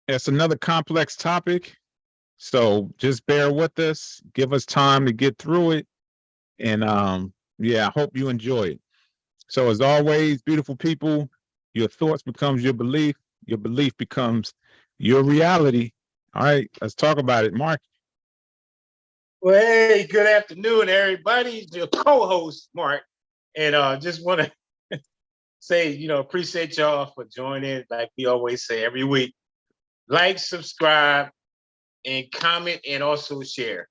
It's another complex topic. So just bear with us. Give us time to get through it. And yeah, I hope you enjoy it. So as always, beautiful people, your thoughts becomes your belief becomes your reality. All right, let's talk about it. Mark. Well, hey, good afternoon, everybody. It's your co-host, Mark. And just want to say, appreciate y'all for joining. Like we always say every week, like, subscribe, and comment, and also share.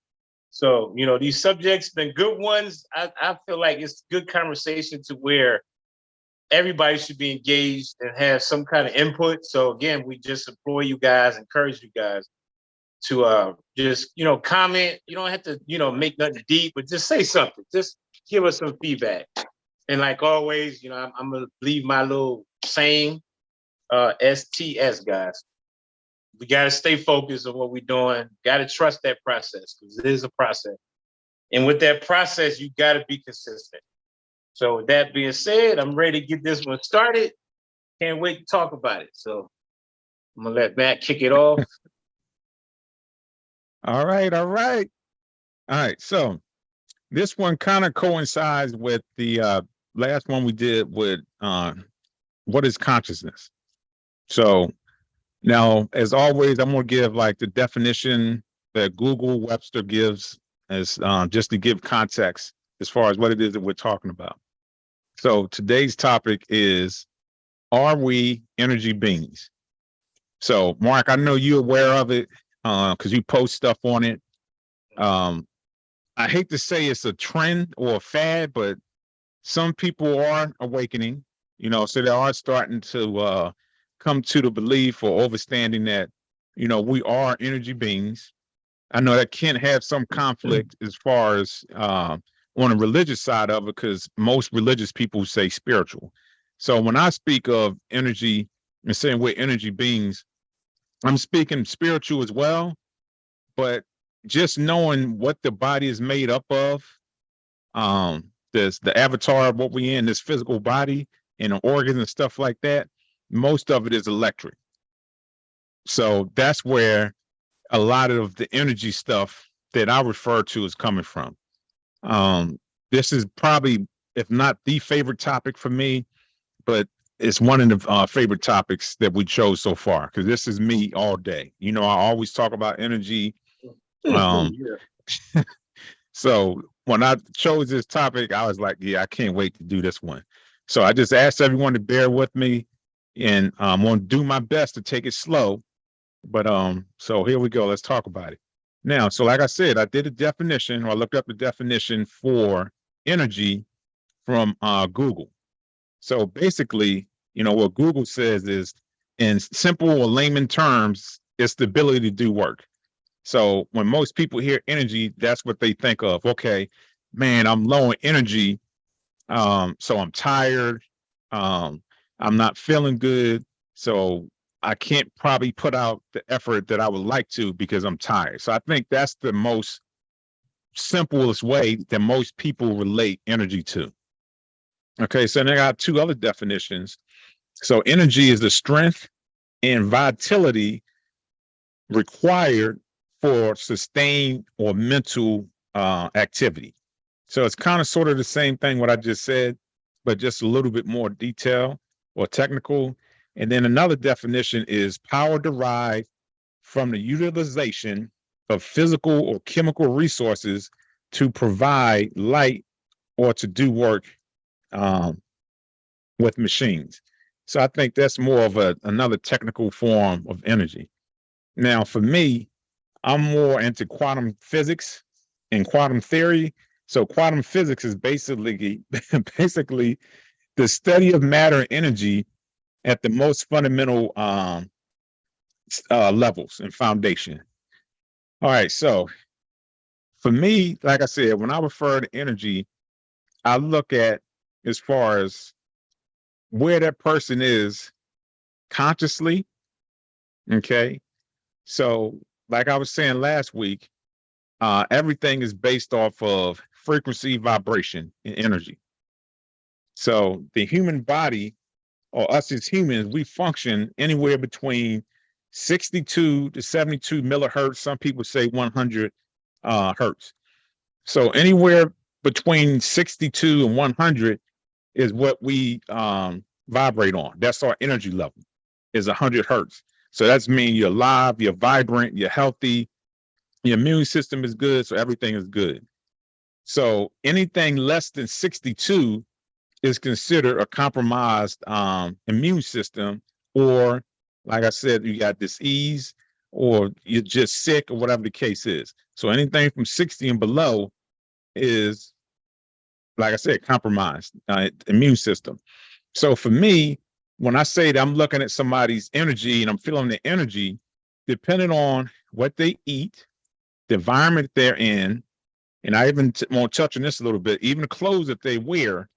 So, these subjects been good ones. I feel like it's good conversation to where everybody should be engaged and have some kind of input. So again, we just implore you guys, encourage you guys to just comment. You don't have to make nothing deep, but just say something. Just give us some feedback. And like always, I'm gonna leave my little saying, STS guys. We gotta stay focused on what we're doing. Gotta trust that process because it is a process. And with that process, you gotta be consistent. So with that being said, I'm ready to get this one started. Can't wait to talk about it. So I'm gonna let Matt kick it off. All right, all right. All right. So this one kind of coincides with the last one we did with what is consciousness. So now, as always, I'm going to give like the definition that Google Webster gives as just to give context as far as what it is that we're talking about. So today's topic is, are we energy beings? So Mark, I know you're aware of it because you post stuff on it. I hate to say it's a trend or a fad, but some people are awakening, so they are starting to come to the belief or understanding that, we are energy beings. I know that can have some conflict as far as on the religious side of it, because most religious people say spiritual. So when I speak of energy and saying we're energy beings, I'm speaking spiritual as well, but just knowing what the body is made up of, this the avatar of what we in, this physical body and the organs and stuff like that, most of it is electric. So that's where a lot of the energy stuff that I refer to is coming from. This is probably, if not the favorite topic for me, but it's one of the favorite topics that we chose so far, because this is me all day. I always talk about energy. Um, So when I chose this topic, I was like, yeah, I can't wait to do this one. So I just asked everyone to bear with me, and I'm going to do my best to take it slow. But so here we go. Let's talk about it. Now, so like I said, I did a definition, or I looked up the definition for energy from Google. So basically, what Google says is, in simple or layman terms, it's the ability to do work. So when most people hear energy, that's what they think of. Okay, man, I'm low on energy. So I'm tired. Um, I'm not feeling good. So I can't probably put out the effort that I would like to because I'm tired. So I think that's the most simplest way that most people relate energy to. Okay, so then I got two other definitions. So energy is the strength and vitality required for sustained or mental activity. So it's kind of sort of the same thing what I just said, but just a little bit more detail or technical. And then another definition is power derived from the utilization of physical or chemical resources to provide light or to do work um, with machines. So I think that's more of another technical form of energy. Now, for me, I'm more into quantum physics and quantum theory. So quantum physics is basically basically the study of matter and energy at the most fundamental levels and foundation. All right, so for me, like I said, when I refer to energy, I look at as far as where that person is consciously. Okay, so like I was saying last week, everything is based off of frequency, vibration, and energy. So the human body, or us as humans, we function anywhere between 62 to 72 millihertz. Some people say 100 hertz. So anywhere between 62 and 100 is what we vibrate on. That's our energy level, is 100 hertz. So that's mean you're alive, you're vibrant, you're healthy, your immune system is good, so everything is good. So anything less than 62 is considered a compromised immune system, or like I said, you got disease, or you're just sick, or whatever the case is. So anything from 60 and below is, like I said, compromised immune system. So for me, when I say that I'm looking at somebody's energy and I'm feeling the energy, depending on what they eat, the environment they're in, and I even want to touch on this a little bit, even the clothes that they wear,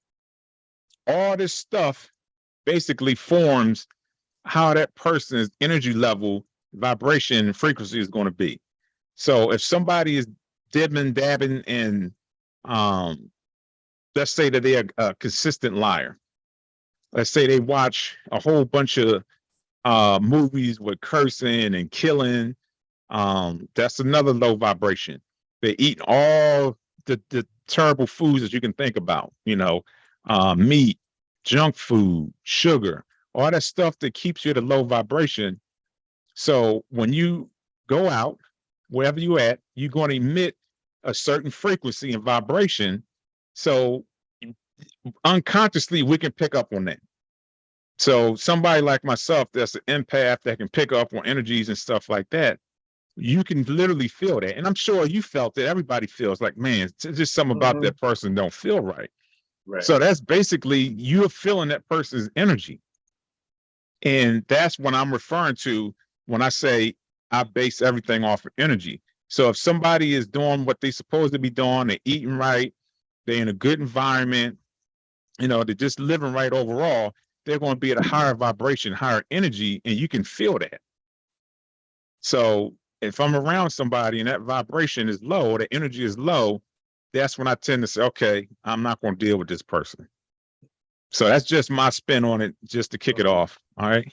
all this stuff basically forms how that person's energy level, vibration, and frequency is going to be. So if somebody is dibbing, dabbing, and let's say that they're a consistent liar. Let's say they watch a whole bunch of movies with cursing and killing. That's another low vibration. They eat all the terrible foods that you can think about, meat, junk food, sugar, all that stuff that keeps you at a low vibration. So when you go out, wherever you at, you're going to emit a certain frequency and vibration. So unconsciously, we can pick up on that. So somebody like myself, that's an empath that can pick up on energies and stuff like that, you can literally feel that. And I'm sure you felt it. Everybody feels like, man, it's just something about that person don't feel right. Right. So that's basically you're feeling that person's energy. And that's what I'm referring to when I say I base everything off of energy. So if somebody is doing what they're supposed to be doing, they're eating right, they're in a good environment, they're just living right overall, they're going to be at a higher vibration, higher energy, and you can feel that. So if I'm around somebody and that vibration is low, the energy is low, that's when I tend to say, okay, I'm not going to deal with this person. So that's just my spin on it, just to kick it off. All right.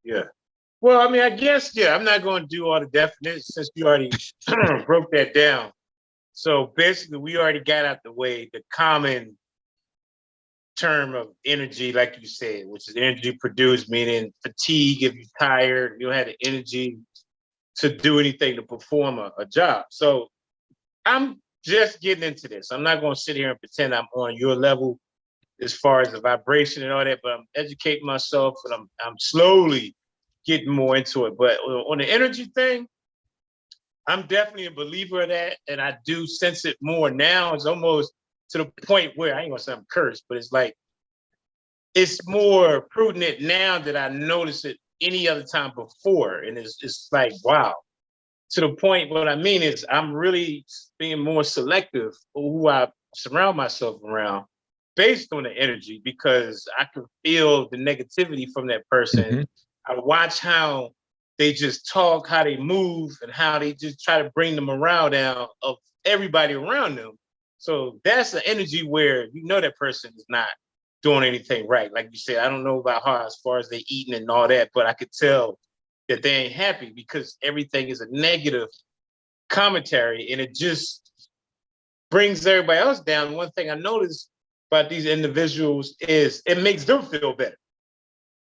Yeah. Well, I mean, I guess, I'm not going to do all the definitions since you already broke that down. So basically, we already got out the way the common term of energy, like you said, which is energy produced, meaning fatigue. If you're tired, you don't have the energy to do anything to perform a job. So I'm just getting into this. I'm not going to sit here and pretend I'm on your level as far as the vibration and all that, but I'm educating myself and I'm slowly getting more into it. But on the energy thing, I'm definitely a believer of that, and I do sense it more now. It's almost to the point where I ain't gonna say I'm cursed, but it's like it's more prudent now that I notice it any other time before, and it's like wow. To the point, what I mean is I'm really being more selective for who I surround myself around based on the energy, because I can feel the negativity from that person. Mm-hmm. I watch how they just talk, how they move, and how they just try to bring the morale down of everybody around them. So that's the energy where that person is not doing anything right. Like you said, I don't know about how as far as they eating and all that, but I could tell that they ain't happy because everything is a negative commentary, and it just brings everybody else down. One thing I noticed about these individuals is it makes them feel better.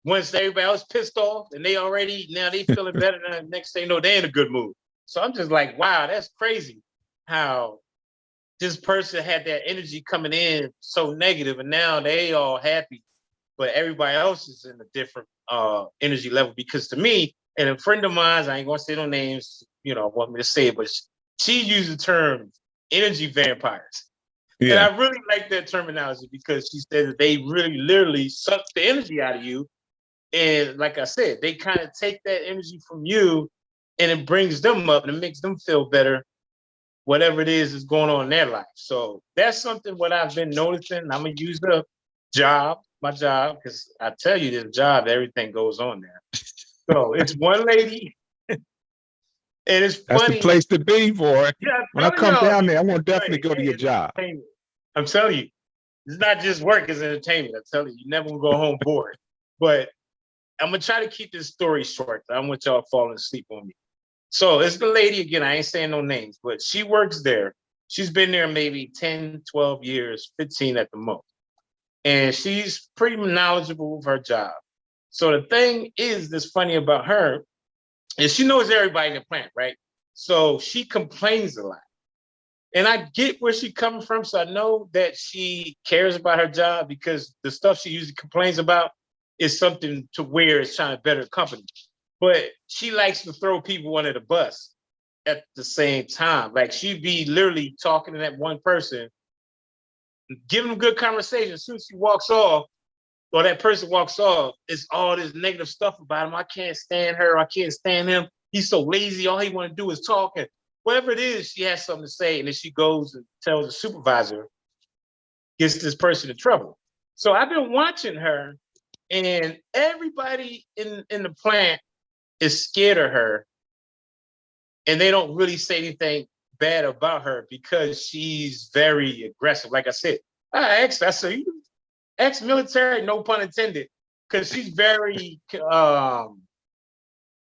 Once everybody else pissed off and they feeling better, and the next thing you know, they're in a good mood. So I'm just like, wow, that's crazy how this person had that energy coming in so negative, and now they all happy, but everybody else is in a different energy level. Because to me, and a friend of mine, I ain't gonna say no names, want me to say it, but she used the term energy vampires. Yeah. And I really like that terminology because she said that they really literally suck the energy out of you. And like I said, they kind of take that energy from you and it brings them up and it makes them feel better, whatever it is going on in their life. So that's something what I've been noticing. I'm going to use my job, because I tell you, this job, everything goes on there. So it's one lady. And it's funny. That's the place to be, boy. Yeah, when I come down there, I'm going to definitely go to your job. I'm telling you, it's not just work, it's entertainment. I tell you, you never will go home bored. But I'm gonna try to keep this story short. I don't want y'all falling asleep on me. So it's the lady again. I ain't saying no names, but she works there. She's been there maybe 10, 12 years, 15 at the most. And she's pretty knowledgeable of her job. So the thing is that's funny about her is she knows everybody in the plant, right? So she complains a lot. And I get where she's coming from. So I know that she cares about her job because the stuff she usually complains about is something to where it's trying to better the company. But she likes to throw people under the bus at the same time. Like she'd be literally talking to that one person, giving them good conversation. As soon as she walks off, or that person walks off, it's all this negative stuff about him. I can't stand her. I can't stand him. He's so lazy. All he want to do is talk. And whatever it is, she has something to say. And then she goes and tells the supervisor, gets this person in trouble. So I've been watching her, and everybody in the plant is scared of her. And they don't really say anything bad about her because she's very aggressive. Like I said, I said, you ex-military, no pun intended, because she's very,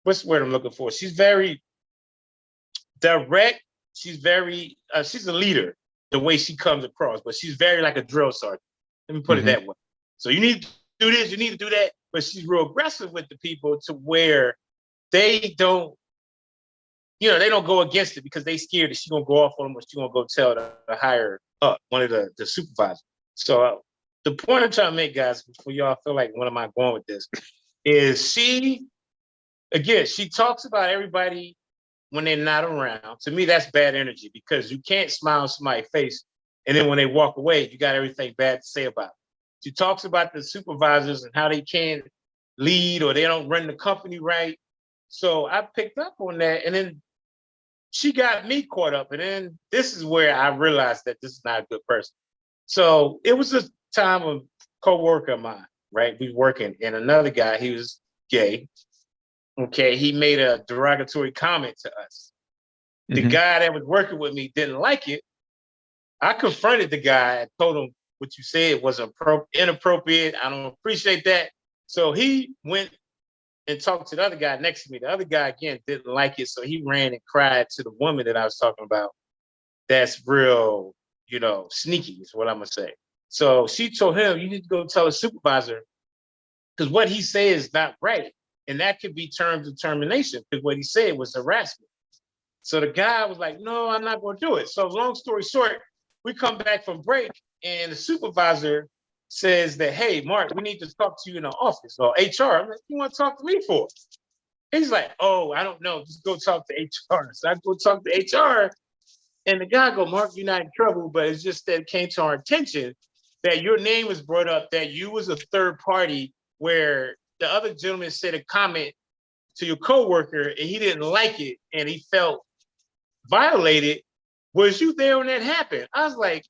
what's the word I'm looking for? She's very direct. She's very, she's a leader, the way she comes across, but she's very like a drill sergeant. Let me put it that way. So you need to do this, you need to do that, but she's real aggressive with the people to where they don't, they don't go against it because they scared that she's gonna go off on them or she's gonna go tell the higher up, one of the supervisors. So the point I'm trying to make, guys, before y'all feel like, what am I going with this, is she talks about everybody when they're not around. To me, that's bad energy because you can't smile in somebody's face and then when they walk away, you got everything bad to say about it. She talks about the supervisors and how they can't lead or they don't run the company right. So I picked up on that, and then she got me caught up. And then this is where I realized that this is not a good person. So it was a time of co-worker of mine, right? We were working, and another guy, he was gay. Okay, he made a derogatory comment to us. The guy that was working with me didn't like it. I confronted the guy and told him what you said was inappropriate. I don't appreciate that. So he went and talked to the other guy next to me. The other guy, again, didn't like it. So he ran and cried to the woman that I was talking about. That's real, sneaky is what I'm going to say. So she told him, you need to go tell a supervisor because what he said is not right. And that could be terms of termination because what he said was harassment. So the guy was like, no, I'm not going to do it. So long story short, we come back from break and the supervisor says that, hey, Mark, we need to talk to you in the office or HR. I'm like, you want to talk to me for? He's like, oh, I don't know. Just go talk to HR. So I go talk to HR and the guy go, Mark, you're not in trouble, but it's just that it came to our attention that your name was brought up, that you was a third party where the other gentleman said a comment to your coworker and he didn't like it and he felt violated. Was you there when that happened? I was like,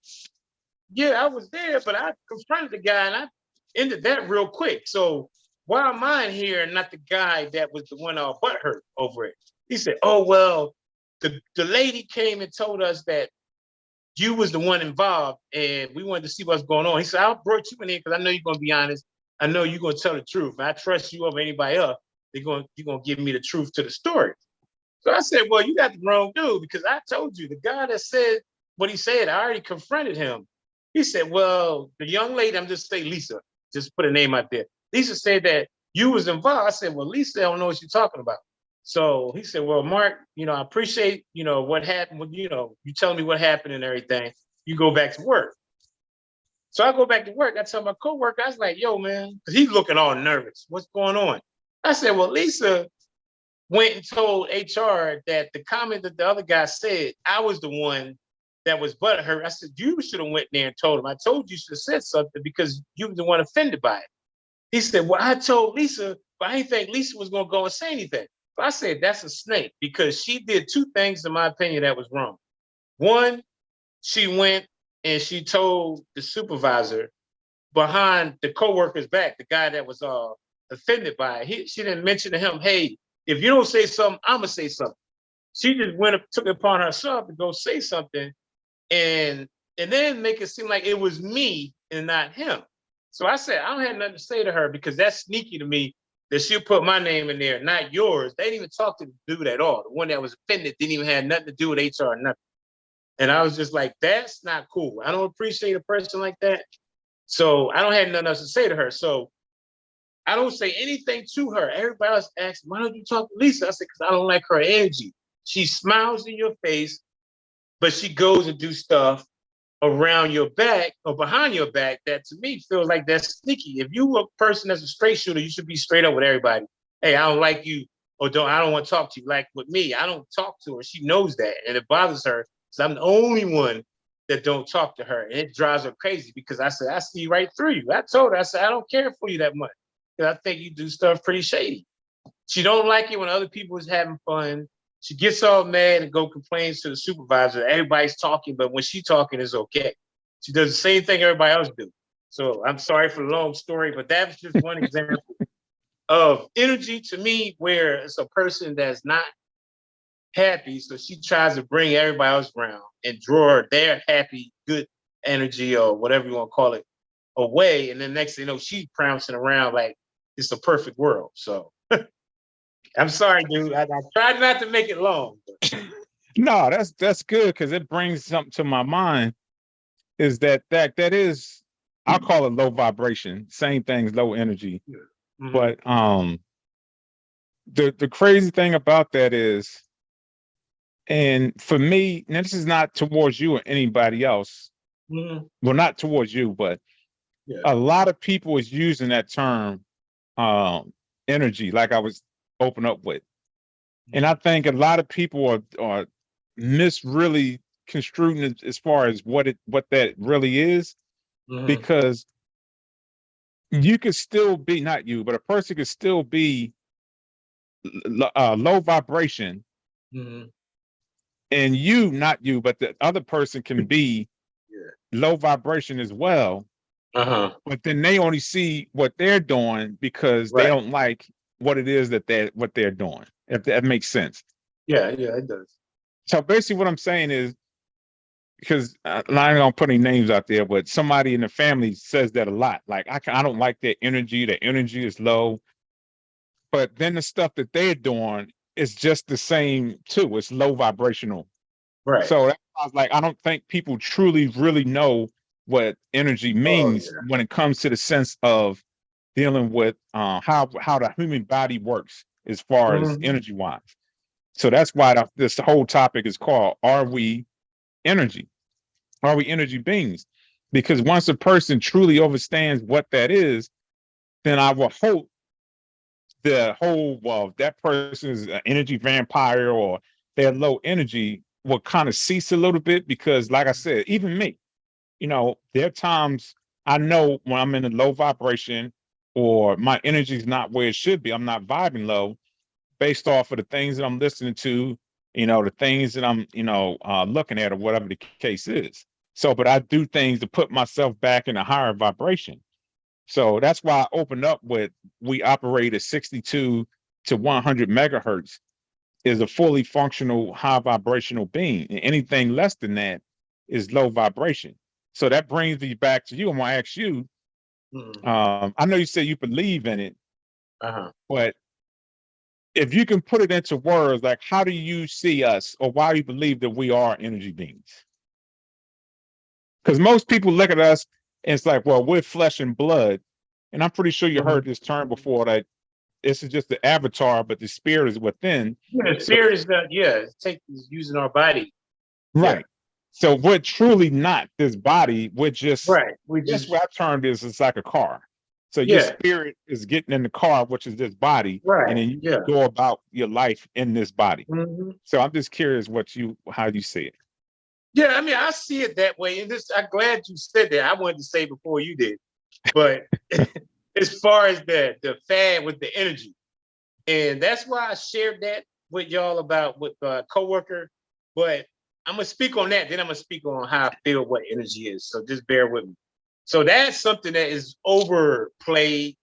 yeah, I was there, but I confronted the guy and I ended that real quick. So why am I here and not the guy that was the one all butthurt over it? He said, oh, well, the lady came and told us that you was the one involved and we wanted to see what's going on. He said, I brought you in here because I know you're going to be honest. I know you're going to tell the truth. And I trust you over anybody else. You're going to give me the truth to the story. So I said, well, you got the wrong dude because I told you the guy that said what he said, I already confronted him. He said, well, the young lady, I'm just saying Lisa, just put a name out there. Lisa said that you was involved. I said, well, Lisa, I don't know what you're talking about. So he said, well, Mark, I appreciate, what happened. You telling me what happened and everything. You go back to work. So I go back to work. I tell my coworker, I was like, yo, man, because he's looking all nervous. What's going on? I said, well, Lisa went and told HR that the comment that the other guy said, I was the one that was butthurt. I said, you should have went there and told him. I told you should have said something because you were the one offended by it. He said, well, I told Lisa, but I didn't think Lisa was going to go and say anything. But I said, that's a snake because she did two things, in my opinion, that was wrong. One, she went and she told the supervisor behind the coworker's back, the guy that was offended by it. She didn't mention to him, hey, if you don't say something, I'm going to say something. She just took it upon herself to go say something and then make it seem like it was me and not him. So I said, I don't have nothing to say to her because that's sneaky to me that she'll put my name in there, not yours. They didn't even talk to the dude at all. The one that was offended didn't even have nothing to do with HR or nothing. And I was just like, that's not cool. I don't appreciate a person like that. So I don't have nothing else to say to her. So I don't say anything to her. Everybody else asks, why don't you talk to Lisa? I said, because I don't like her energy. She smiles in your face, but she goes and do stuff around your back or behind your back that to me feels like that's sneaky. If you a person that's a straight shooter, you should be straight up with everybody. Hey, I don't like you, or I don't want to talk to you. Like with me, I don't talk to her. She knows that, and it bothers her. So I'm the only one that don't talk to her. And it drives her crazy because I said, I see right through you. I told her, I said, I don't care for you that much. Because I think you do stuff pretty shady. She don't like it when other people is having fun. She gets all mad and go complains to the supervisor. Everybody's talking, but when she's talking, it's okay. She does the same thing everybody else do. So I'm sorry for the long story, but that's just one example of energy to me where it's a person that's not happy. So she tries to bring everybody else around and draw their happy, good energy or whatever you want to call it away. And then next thing you know, she's prancing around like it's a perfect world. So I'm sorry, dude. I tried not to make it long. No, that's good because it brings something to my mind. Is that is, I'll call it low vibration. Same things, low energy. Mhm. But the crazy thing about that is, and for me, and this is not towards you or anybody else. Mhm. Well, not towards you, but Yeah. a lot of people is using that term energy, like I was open up with. And I think a lot of people are really construing it as far as what that really is, Mhm. because you could still be, not you, but a person could still be low vibration, Mhm. and you, not you, but the other person can be Yeah. low vibration as well. Uh-huh. But then they only see what they're doing because they Right. don't like what it is that they're doing. If that makes sense. Yeah, it does. So basically, what I'm saying is, because I'm not gonna put any names out there, but somebody in the family says that a lot. Like I don't like their energy. Their energy is low. But then the stuff that they're doing is just the same too. It's low vibrational. Right. So that's why I was like, I don't think people truly really know what energy means yeah. when it comes to the sense of dealing with how the human body works as far as Mhm. energy wise. So that's why this whole topic is called "Are we energy? Are we energy beings?" Because once a person truly understands what that is, then I will hope the whole, well, that person is an energy vampire or they're low energy, will kind of cease a little bit. Because like I said, even me, there are times I know when I'm in a low vibration or my energy is not where it should be. I'm not vibing low based off of the things that I'm listening to, the things that I'm, looking at, or whatever the case is. So, but I do things to put myself back in a higher vibration. So that's why I opened up with, we operate at 62 to 100 megahertz is a fully functional high vibrational being. And anything less than that is low vibration. So that brings me back to you. I'm gonna ask you. I know you say you believe in it, Uh-huh. but if you can put it into words, like how do you see us, or why do you believe that we are energy beings? Because most people look at us and it's like, well, we're flesh and blood. And I'm pretty sure you heard this term before, that this is just the avatar, but the spirit is within. Yeah, So, spirit is that, is using our body. right. Yeah. So we're truly not this body. We're just, Right. We that's just what I termed this. It's like a car. So your yeah. spirit is getting in the car, which is this body, and Right. then you Yeah. go about your life in this body. Mhm. So I'm just curious how you see it. Yeah, I mean, I see it that way. And I'm glad you said that. I wanted to say before you did. But as far as the fad with the energy, and that's why I shared that with y'all about with a coworker. But I'm gonna speak on that. Then I'm gonna speak on how I feel what energy is. So just bear with me. So that's something that is overplayed,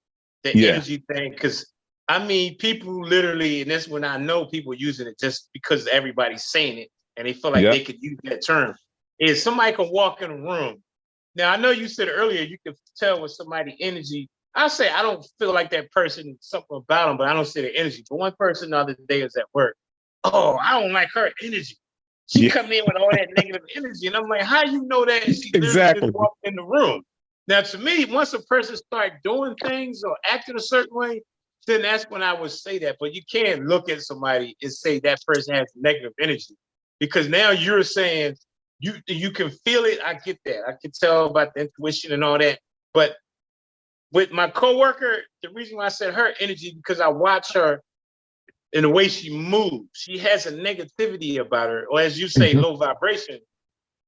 the Yeah. energy thing, because I mean, people literally, and that's when I know people using it just because everybody's saying it and they feel like Yep. they could use that term. Is somebody can walk in a room. Now I know you said earlier you can tell with somebody energy I say I don't feel like that person, something about them, but I don't see the energy. But one person the other day was at work. Oh, I don't like her energy. She Yeah, come in with all that negative energy. And I'm like, how you know that? And she literally just exactly. walked in the room. Now, to me, once a person start doing things or acting a certain way, then that's when I would say that. But you can't look at somebody and say that person has negative energy. Because now you're saying you can feel it. I get that. I can tell about the intuition and all that. But with my coworker, the reason why I said her energy, because I watch her in the way she moves. She has a negativity about her, or as you say, Hmm. low vibration.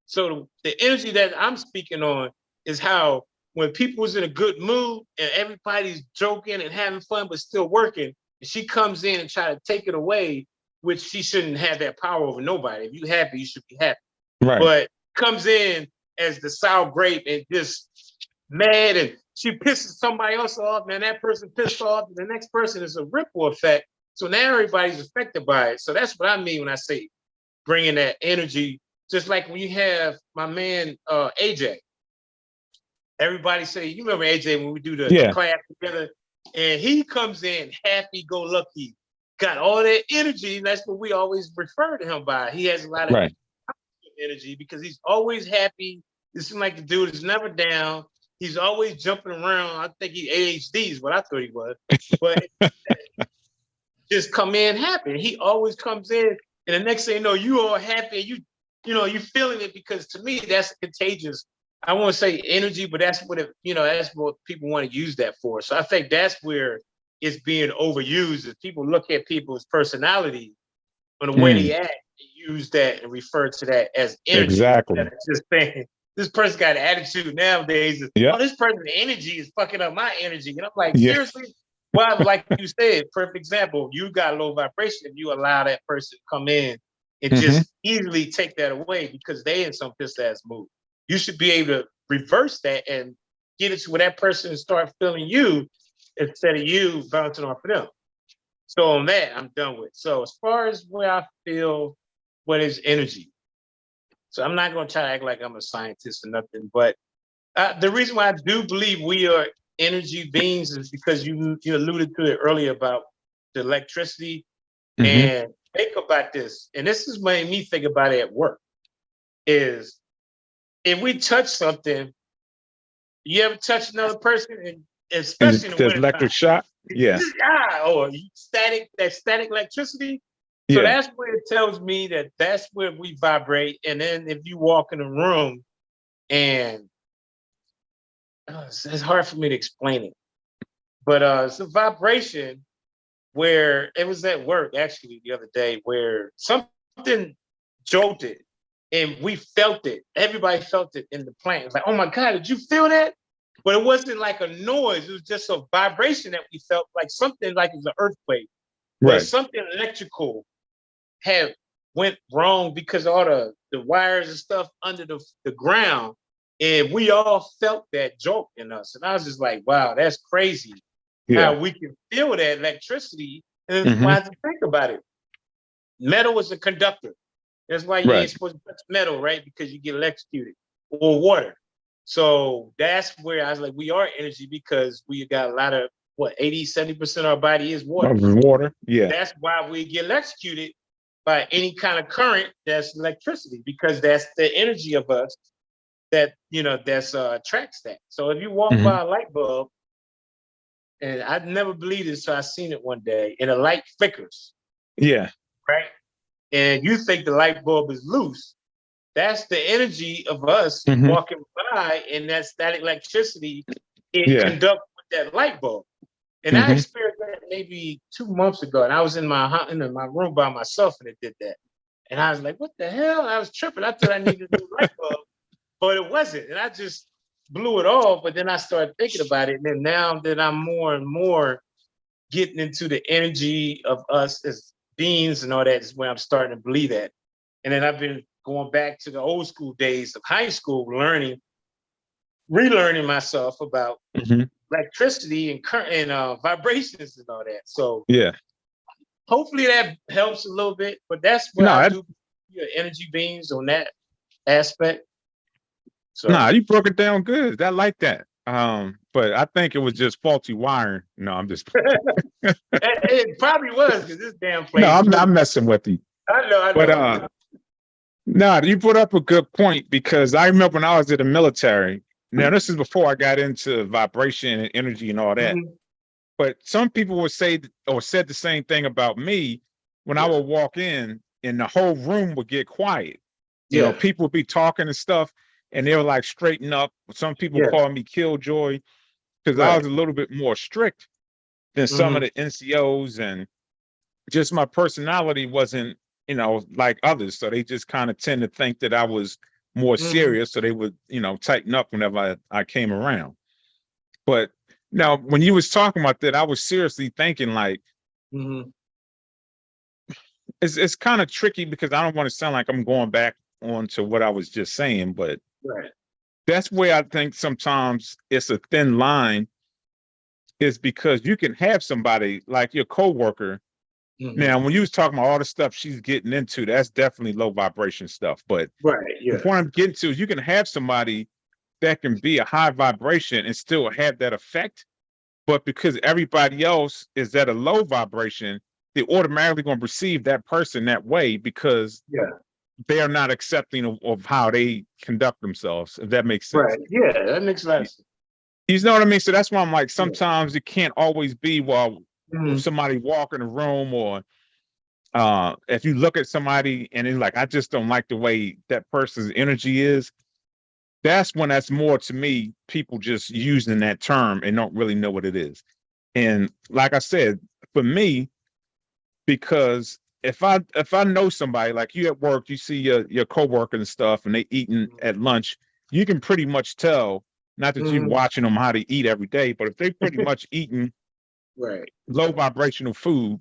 So the energy that I'm speaking on is how when people was in a good mood and everybody's joking and having fun but still working, and she comes in and try to take it away, which she shouldn't have that power over nobody. If you happy, you should be happy. Right. But comes in as the sour grape and just mad and she pisses somebody else off, man. That person pissed off, and the next person is a ripple effect. So now everybody's affected by it. So that's what I mean when I say bringing that energy. Just like when you have my man AJ, everybody say, you remember AJ when we do the Yeah. class together, and he comes in happy go lucky, got all that energy. And that's what we always refer to him by. He has a lot of Right. energy because he's always happy. It seems like the dude is never down. He's always jumping around. I think he ADHD is what I thought he was, but just come in happy. He always comes in, and the next thing you know, you are happy. You feeling it because to me that's contagious. I won't say energy, but that's what that's what people want to use that for. So I think that's where it's being overused. Is people look at people's personality or the way they Mm, act, and use that and refer to that as energy instead exactly. of just saying this person got an attitude nowadays. Yeah. Oh, this person's energy is fucking up my energy. And I'm like, Yeah. seriously? Well, like you said, perfect example. You got low vibration if you allow that person to come in and Hmm. just easily take that away because they in some piss ass mood. You should be able to reverse that and get it to where that person start feeling you instead of you bouncing off of them. So on that, I'm done with. So as far as where I feel, what is energy? So I'm not going to try to act like I'm a scientist or nothing, but the reason why I do believe we are energy beings is because you alluded to it earlier about the electricity. Hmm. And think about this, and this is made me think about it at work. Is if we touch something, you ever touch another person, and And especially in the the wintertime, electric shock. Yeah. or static electricity. So Yeah. that's where it tells me that that's where we vibrate. And then if you walk in a room and it's hard for me to explain it, but it's a vibration where it was at work actually the other day where something jolted and we felt it. Everybody felt it in the plant. It's like, oh my God, did you feel that? But it wasn't like a noise. It was just a vibration that we felt like something like it was an earthquake, but Right. something electrical had went wrong because all the wires and stuff under the ground. And we all felt that jolt in us. And I was just like, wow, that's crazy Yeah. how we can feel that electricity. And then Hmm. why think about it? Metal is a conductor. That's why you ain't Right. supposed to touch metal, right? Because you get electrocuted or water. So that's where I was like, we are energy because we got a lot of what 80-70% of our body is water. Of water. Yeah. That's why we get electrocuted by any kind of current that's electricity because that's the energy of us that that's attracts that. So if you walk Hmm. by a light bulb, and I'd never believed it, so I seen it one day, and the light flickers, Yeah. right? And you think the light bulb is loose. That's the energy of us Hmm. walking by, and that static electricity it Yeah. conducts with that light bulb. And I Hmm. experienced that maybe 2 months ago, and I was in my room by myself, and it did that. And I was like, "What the hell?" And I was tripping. I thought I needed a new light bulb, but it wasn't. And I just blew it off. But then I started thinking about it, and then now that I'm more and more getting into the energy of us as beings and all that, is where I'm starting to believe that. And then I've been going back to the old school days of high school, relearning myself about Hmm. electricity and current and vibrations and all that. So Yeah. hopefully that helps a little bit. But that's what No, I do. Energy beings on that aspect. So you broke it down good. I like that. but I think it was just faulty wiring. No, I'm just It probably was because this damn place. no, I'm not messing with you. I know. But no, you put up a good point because I remember when I was in the military. Now, this is before I got into vibration and energy and all that. Mhm. But some people would say or said the same thing about me when I would walk in and the whole room would get quiet. You know, Yeah. people would be talking and stuff, and they were like straighten up. Some people Yeah. call me killjoy because I Right. was a little bit more strict than some of Mhm. the NCOs, and just my personality wasn't, you know, like others. So they just kind of tend to think that I was more Mhm. serious. So they would, you know, tighten up whenever I came around. But now when you was talking about that, I was seriously thinking like, Mhm. it's kind of tricky because I don't want to sound like I'm going back on to what I was just saying, but Right. that's where I think sometimes it's a thin line, is because you can have somebody like your coworker. Mhm. Now, when you was talking about all the stuff she's getting into, that's definitely low vibration stuff. But Right. the Yeah. point I'm getting to is you can have somebody that can be a high vibration and still have that effect. But because everybody else is at a low vibration, they're automatically going to perceive that person that way because Yeah. they're not accepting of how they conduct themselves, if that makes sense. Right. Yeah. That makes sense. You know what I mean? So that's why I'm like, Yeah. sometimes it can't always be while Mhm. somebody walk in the room, or if you look at somebody and it's like, I just don't like the way that person's energy is. That's when that's more to me, people just using that term and don't really know what it is. And like I said, for me, because if I know somebody, like you at work, you see your coworker and stuff, and they eating at lunch, you can pretty much tell. Not that you're Mhm. watching them how they eat every day, but if they pretty much eating Right. low vibrational food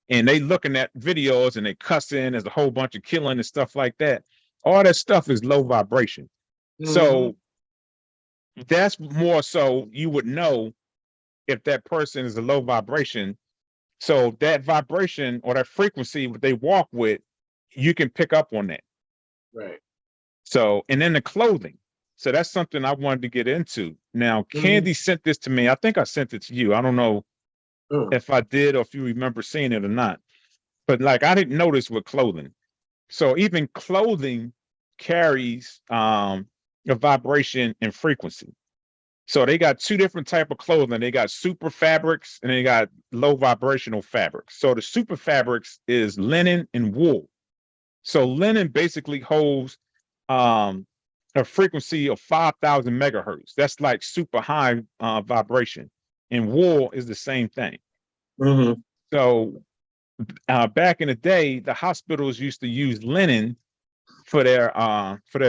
and they looking at videos and they cussing, there's a whole bunch of killing and stuff like that. All that stuff is low vibration. Mhm. So that's more so you would know if that person is a low vibration. So that vibration or that frequency what they walk with, you can pick up on that. Right. So, and then the clothing. So that's something I wanted to get into. Now, Mhm. Candy sent this to me. I think I sent it to you. I don't know Mm. if I did or if you remember seeing it or not. But like I didn't notice with clothing. So even clothing carries a vibration and frequency. So they got two different type of clothing. They got super fabrics and they got low vibrational fabrics. So the super fabrics is linen and wool. So linen basically holds um, a frequency of 5,000 megahertz. That's like super high vibration. And wool is the same thing. Mhm. So back in the day, the hospitals used to use linen for their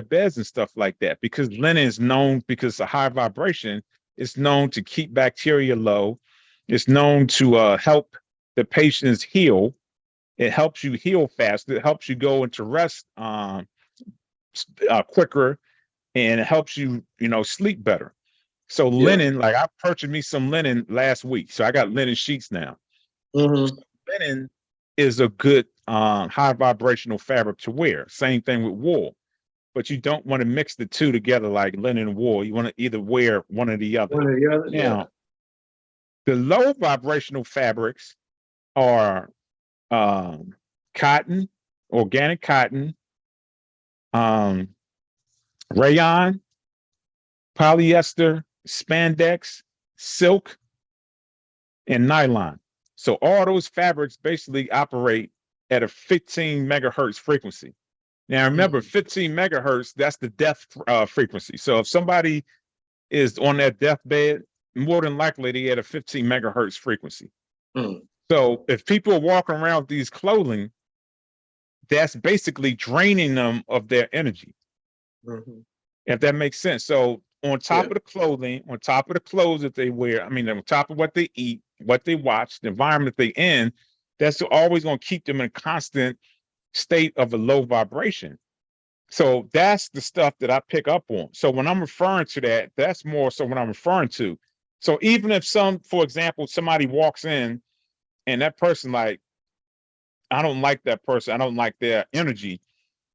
beds and stuff like that, because linen is known, because a high vibration, it's known to keep bacteria low. It's known to help the patients heal. It helps you heal faster. It helps you go into rest quicker, and it helps you, you know, sleep better. So Yeah. linen, like I purchased me some linen last week, so I got linen sheets now. Mhm. Linen is a good high vibrational fabric to wear. Same thing with wool, but you don't want to mix the two together like linen and wool. You want to either wear one or the other. One or the other. Yeah. Now, the low vibrational fabrics are um, cotton, organic cotton, um, rayon, polyester, spandex, silk, and nylon. So all those fabrics basically operate at a 15 megahertz frequency. Now remember, Mhm. 15 megahertz, that's the death frequency. So if somebody is on their deathbed, more than likely they at a 15 megahertz frequency. Mhm. So if people are walking around with these clothing, that's basically draining them of their energy, Mhm. if that makes sense. So on Yeah. top of the clothing, on top of the clothes that they wear, I mean, on top of what they eat, what they watch, the environment they in, that's always going to keep them in a constant state of a low vibration. So that's the stuff that I pick up on. So when I'm referring to that, that's more so what I'm referring to. So even if for example, somebody walks in and that person, like, I don't like that person, I don't like their energy,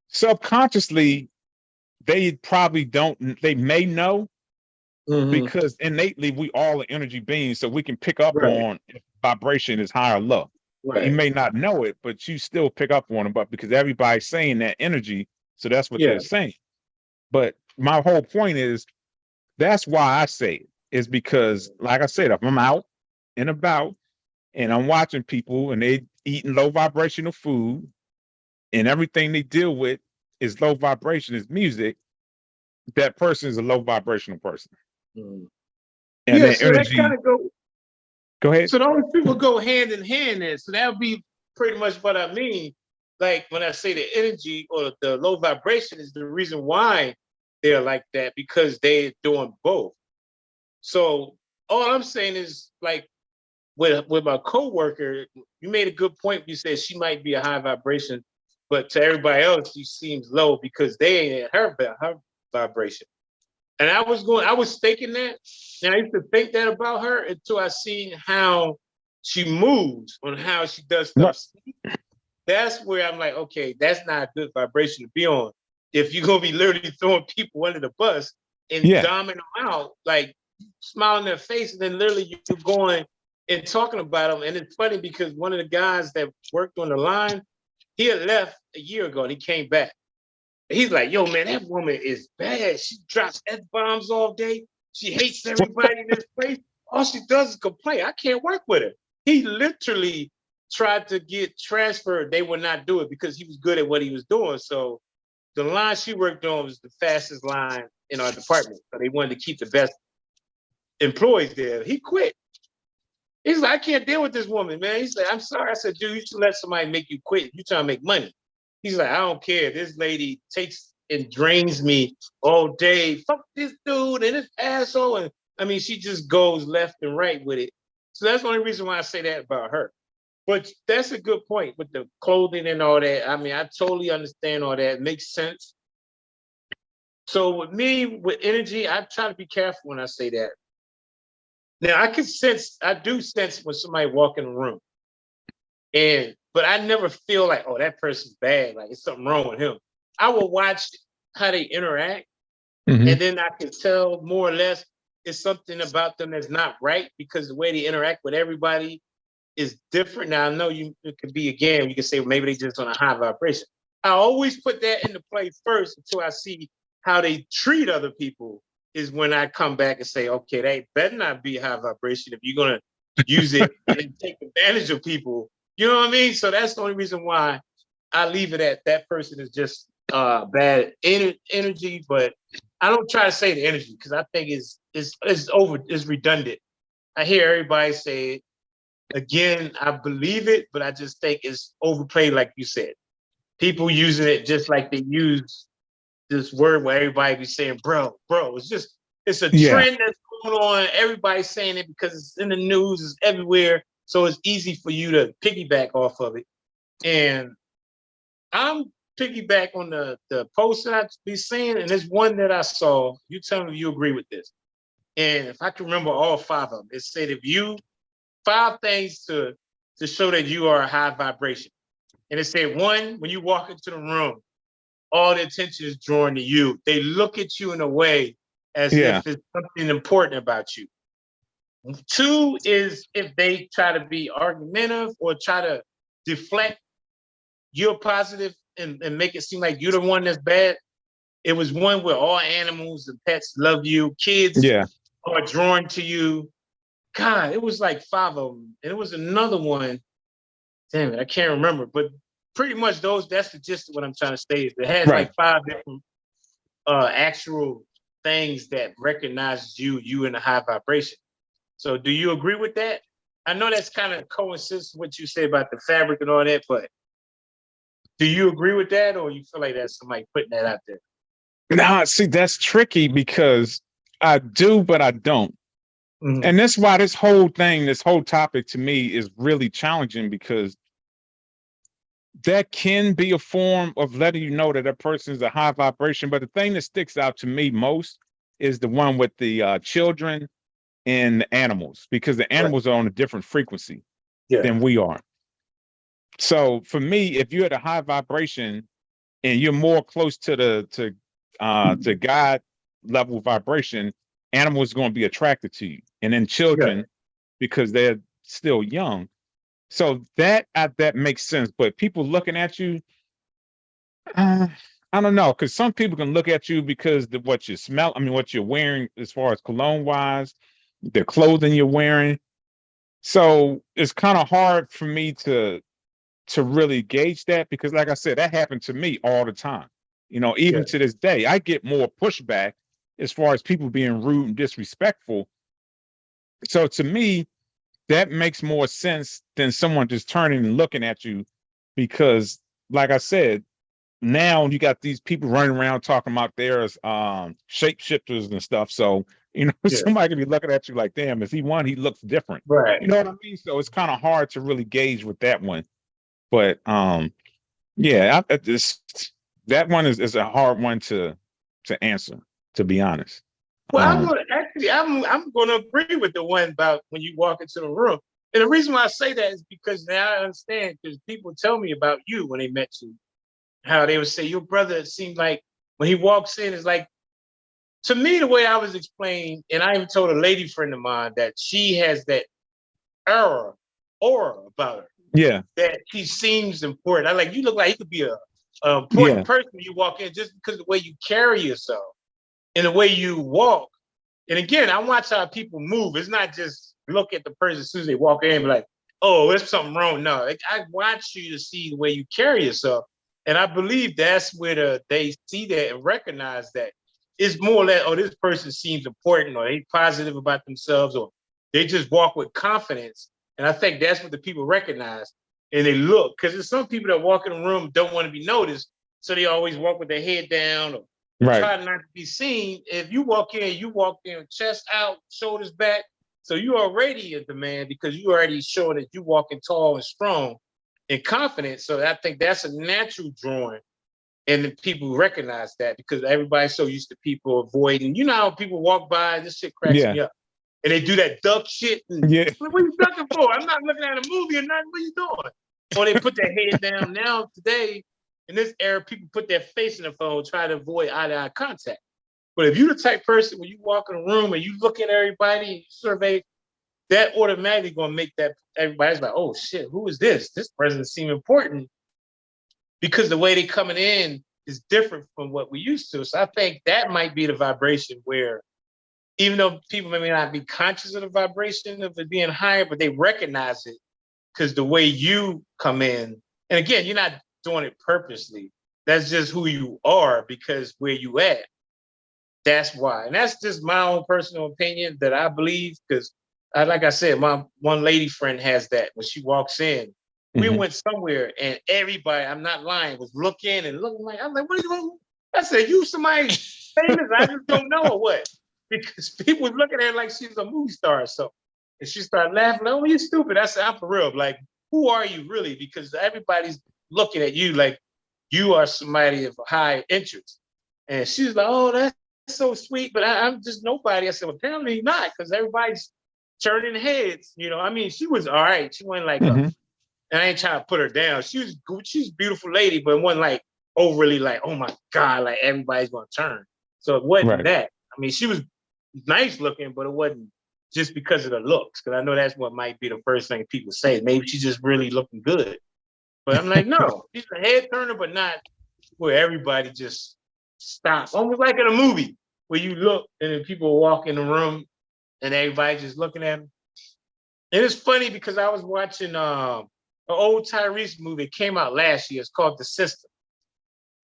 subconsciously, they probably don't, they may know, Mhm. because innately we all are energy beings, so we can pick up Right. on if vibration is high or low. You Right. may not know it, but you still pick up on it, but because everybody's saying that energy, so that's what Yeah. they're saying. But my whole point is that's why I say it, is because, like I said, if I'm out and about and I'm watching people and they eating low vibrational food and everything they deal with is low vibration, is music, that person is a low vibrational person. Mhm. And Yeah. their So that kind energy, of go. go ahead. So those people go hand in hand there. So that would be pretty much what I mean. Like when I say the energy or the low vibration is the reason why they're like that because they're doing both. So all I'm saying is like with my coworker, you made a good point. You said she might be a high vibration, but to everybody else, she seems low because they ain't at her vibration. And I was thinking that, and I used to think that about her until I seen how she moves on how she does No, stuff. That's where I'm like, okay, that's not a good vibration to be on. If you're gonna be literally throwing people under the bus and yeah, doming them out, like smiling their face, and then literally you're going and talking about them. And it's funny because one of the guys that worked on the line, he had left a year ago and he came back. He's like, yo, man, that woman is bad. She drops F-bombs all day. She hates everybody in this place. All she does is complain. I can't work with her. He literally tried to get transferred. They would not do it because he was good at what he was doing. So the line she worked on was the fastest line in our department. So they wanted to keep the best employees there. He quit. He's like, I can't deal with this woman, man. He's like, I'm sorry. I said, dude, you should let somebody make you quit. You trying to make money. He's like, I don't care. This lady takes and drains me all day. Fuck this dude and this asshole. And I mean, she just goes left and right with it. So that's the only reason why I say that about her. But that's a good point with the clothing and all that. I mean, I totally understand all that. It makes sense. So with me, with energy, I try to be careful when I say that. Now I do sense when somebody walk in the room. But I never feel like, oh, that person's bad. Like it's something wrong with him. I will watch how they interact, hmm, and then I can tell more or less it's something about them that's not right because the way they interact with everybody is different. Now I know it could be again, you can say well, maybe they just on a high vibration. I always put that into play first until I see how they treat other people. Is when I come back and say, okay, they better not be high vibration if you're gonna use it and then take advantage of people. You know what I mean? So that's the only reason why I leave it at that person is just bad energy. But I don't try to say the energy because I think it's redundant. I hear everybody say it. Again, I believe it, but I just think it's overplayed, like you said. People using it just like they use this word where everybody be saying, bro. It's a yeah, trend that's going on. Everybody's saying it because it's in the news, it's everywhere. So it's easy for you to piggyback off of it. And I'm piggyback on the post that I be seeing, and there's one that I saw. You tell me if you agree with this. And if I can remember all five of them, it said if you five things to show that you are a high vibration. And it said one, when you walk into the room, all the attention is drawn to you. They look at you in a way as yeah, if it's something important about you. Two is if they try to be argumentative or try to deflect your positive and make it seem like you're the one that's bad. It was one where all animals and pets love you, kids yeah. are drawn to you. God, it was like five of them. And it was another one. Damn it, I can't remember. But pretty much that's the gist of what I'm trying to say. It has Right. like five different actual things that recognizes you in a high vibration. So do you agree with that? I know that's kind of coincides with what you say about the fabric and all that, but do you agree with that or you feel like that's somebody putting that out there? Now, see, that's tricky because I do, but I don't. Mhm. And that's why this whole thing, this whole topic to me is really challenging because that can be a form of letting you know that a person is a high vibration. But the thing that sticks out to me most is the one with the children and the animals, because the Right. animals are on a different frequency Yeah. than we are. So for me, if you're at a high vibration and you're more close to the to God level vibration, animals going to be attracted to you, and then children because they're still young. So that makes sense. But people looking at you, I don't know, because some people can look at you because of what you smell. I mean, what you're wearing as far as cologne wise, the clothing you're wearing. So it's kind of hard for me to really gauge that, because like I said, that happened to me all the time. Even to this day, I get more pushback as far as people being rude and disrespectful. So to me, that makes more sense than someone just turning and looking at you, because like I said, now you got these people running around talking about there's shapeshifters and stuff. So somebody could be looking at you like, damn, is he one? He looks different. Right. You know what I mean? So it's kind of hard to really gauge with that one. But yeah, that one is a hard one to answer, to be honest. Well, I'm going to agree with the one about when you walk into the room. And the reason why I say that is because now I understand, because people tell me about you when they met you, how they would say your brother seemed like when he walks in, is like, to me, the way I was explained, and I even told a lady friend of mine that she has that aura about her. Yeah. That he seems important. I like, you look like he could be a important person when you walk in, just because of the way you carry yourself and the way you walk. And again, I watch how people move. It's not just look at the person as soon as they walk in and be like, oh, there's something wrong. No, I watch you to see the way you carry yourself. And I believe that's where they see that and recognize that. It's more like, oh, this person seems important, or they positive about themselves, or they just walk with confidence. And I think that's what the people recognize. And they look, because there's some people that walk in the room don't want to be noticed. So they always walk with their head down, or try not to be seen. If you walk in chest out, shoulders back. So you already a demand, because you already showing that you walking tall and strong and confident. So I think that's a natural drawing. And then people recognize that, because everybody's so used to people avoiding. You know how people walk by and this shit cracks me up. And they do that duck shit. And, what are you ducking for? I'm not looking at a movie or nothing. What are you doing? Or they put their head down. Now, today, in this era, people put their face in the phone, try to avoid eye-to-eye contact. But if you're the type person, when you walk in a room and you look at everybody and you survey, that automatically going to make that everybody's like, oh shit, who is this? This person seems important, because the way they coming in is different from what we used to. So I think that might be the vibration where, even though people may not be conscious of the vibration of it being higher, but they recognize it because the way you come in, and again, you're not doing it purposely. That's just who you are, because where you at. That's why. And that's just my own personal opinion that I believe, because like I said, my one lady friend has that. When she walks in, we went somewhere and everybody, I'm not lying, was looking and looking like, I'm like, what are you doing? I said, you somebody famous? I just don't know or what? Because people was looking at her like she was a movie star or something. And she started laughing, oh, you stupid. I said, I'm for real. Like, who are you really? Because everybody's looking at you like you are somebody of high interest. And she was like, oh, that's so sweet, but I'm just nobody. I said, well, apparently not, because everybody's turning heads. I mean, she was all right. She went like, and I ain't trying to put her down. She's a beautiful lady, but it wasn't like overly like, oh my God, like everybody's going to turn. So it wasn't that. I mean, she was nice looking, but it wasn't just because of the looks. Because I know that's what might be the first thing people say. Maybe she's just really looking good. But I'm like, no, she's a head turner, but not where everybody just stops. Almost like in a movie where you look and then people walk in the room and everybody just looking at them. And it's funny because I was watching an old Tyrese movie. It came out last year. It's called The System.